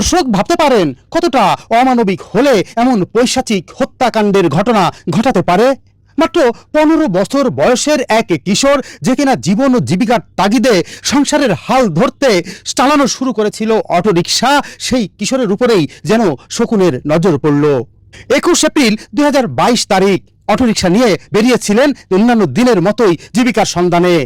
দর্শক ভাবতে পারেন কতটা অমানবিক হলে এমন পৈশাচিক হত্যাকাণ্ডের ঘটনা ঘটাতে পারে। মাত্র 15 বছর বয়সের এক কিশোর, যে কিনা জীবন ও জীবিকার তাগিদে সংসারের হাল ধরতে চালানো শুরু করেছিল অটোরিকশা, সেই কিশোরের উপরেই যেন শকুনের নজর পড়ল। 21 এপ্রিল 2022 তারিখ অটোরিকশা নিয়ে বেরিয়েছিলেন অন্যান্য দিনের মতোই জীবিকার সন্ধানে।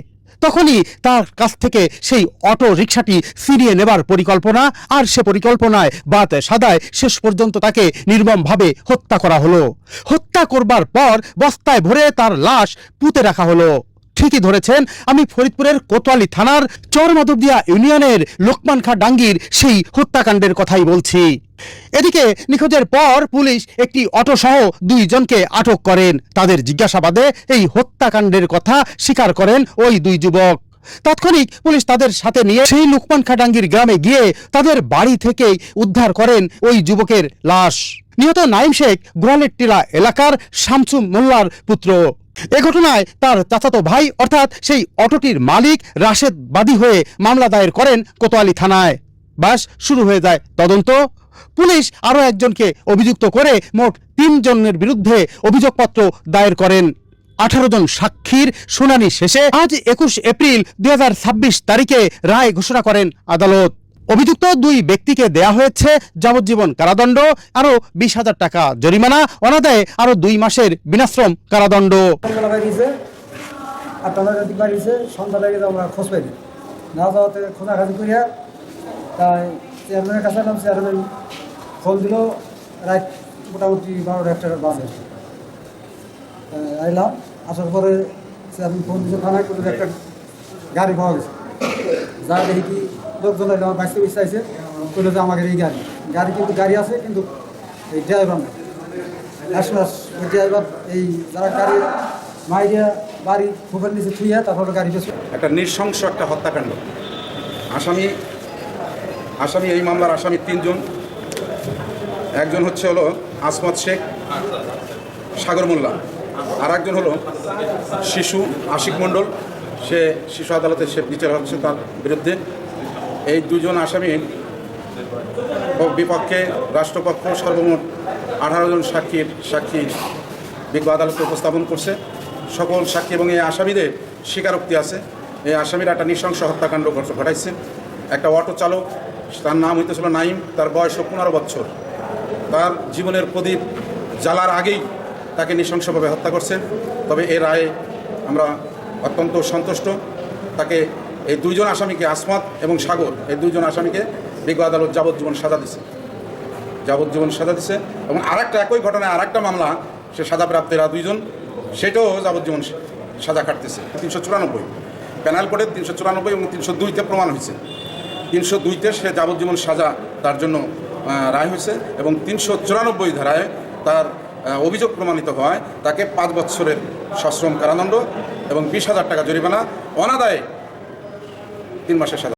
তখনই তার কাছ থেকে সেই অটো রিকশাটি ফিরিয়ে নেবার পরিকল্পনা, আর সে পরিকল্পনায় বাত সাদায় শেষ পর্যন্ত তাকে নির্মমভাবে হত্যা করা হলো। হত্যা করবার পর বস্তায় ভরে তার লাশ পুঁতে রাখা হলো। ঠিকই ধরেছেন, আমি ফরিদপুরের কোতোয়ালি থানার চরমাধবদিয়া ইউনিয়নের লোকমানখা ডাঙ্গির সেই হত্যাকাণ্ডের কথাই বলছি। এদিকে নিখোঁজের পর পুলিশ একটি অটো সহ 2 জনকে আটক করেন। তাদের জিজ্ঞাসাবাদে এই হত্যাকাণ্ডের কথা স্বীকার করেন ওই 2 যুবক। তাৎক্ষণিক পুলিশ তাদের সাথে নিয়ে সেই লোকমানখাডাঙ্গির গ্রামে গিয়ে তাদের বাড়ি থেকেই উদ্ধার করেন ওই যুবকের লাশ। নিহত নাইম শেখ গোয়ালের টিলা এলাকার শামসু মোল্লার পুত্র। এ ঘটনায় তার চাচাতো ভাই অর্থাৎ সেই অটোটির মালিক রাশেদ বাদী হয়ে মামলা দায়ের করেন কোতোয়ালি থানায়। বাস শুরু হয়ে যায় তদন্ত। পুলিশ আরো একজনকে অভিযুক্ত করে মোট 3 জনের বিরুদ্ধে অভিযোগপত্র দায়ের করেন। 18 জন সাক্ষীর শুনানি শেষে আজ 21 এপ্রিল 2026 তারিখে রায় ঘোষণা করেন আদালত। অভিযুক্ত 2 ব্যক্তিকে দেয়া হয়েছে যাবজ্জীবন কারাদণ্ড, আরো 20,000 টাকা জরিমানা, অনাদায়ে আরো 2 মাসের বিনাশ্রম কারাদণ্ড। আমরা খোঁজ পাই না যাওয়াতে খোঁজাখাজি করিয়া তাই চেয়ারম্যানের কাছে এলাম। চেয়ারম্যান ফোন দিল রাত মোটামুটি 12-1টার বাজে। আইলাম, আসার পরে চেয়ারম্যান ফোন দিল থানায়, কিন্তু একটা গাড়ি পাওয়া গেছে। যা দেখি কি লোকজন এলাম, আমার বাইসে চাইছে, বললো যে আমাদের এই গাড়ি কিন্তু গাড়ি আছে, কিন্তু এই ড্রাইভার না। আসলাস ওই ড্রাইভার এই যারা গাড়ি মাইরিয়া বাড়ি খুবের নিচে থুইয়া তারপরে গাড়ি পেয়েছে। একটা নৃশংস একটা হত্যাকাণ্ড। আসামি এই মামলার আসামি 3 জন। একজন হলো আসমত শেখ, সাগর মোল্লা, আর একজন হলো শিশু আশিক মণ্ডল, সে শিশু আদালতে সে বিচার হচ্ছে তার বিরুদ্ধে। এই 2 জন আসামির বিপক্ষে রাষ্ট্রপক্ষ সর্বমোট 18 জন সাক্ষী বিজ্ঞ আদালতে উপস্থাপন করছে। সকল সাক্ষী এবং এই আসামিদের স্বীকারোক্তি আছে। এই আসামিরা একটা নৃশংস হত্যাকাণ্ড ঘটাইছে। একটা অটো চালক, তার নাম হইতেছিল নাইম, তার বয়স 15 বছর। তার জীবনের প্রদীপ জ্বালার আগেই তাকে নৃশংসভাবে হত্যা করছে। তবে এর রায়ে আমরা অত্যন্ত সন্তুষ্ট। তাকে এই 2 জন আসামিকে, আসমত এবং সাগর, এই 2 জন আসামিকে বিজ্ঞ আদালত যাবজ্জীবন সাজা দিছে। এবং আরেকটা একই ঘটনায় আরেকটা মামলা, সে সাজাপ্রাপ্তেরা 2 জন, সেটাও যাবজ্জীবন সাজা কাটতেছে। 394 প্যানেল কোডের 394 এবং 302-তে প্রমাণ হয়েছে। 302-তে সে যাবজ্জীবন সাজা তার জন্য রায় হয়েছে, এবং 394 ধারায় তার অভিযোগ প্রমাণিত হয় তাকে 5 বছরের সশ্রম কারাদণ্ড এবং 20,000 টাকা জরিমানা, অনাদায়ে 3 মাসের সাজা।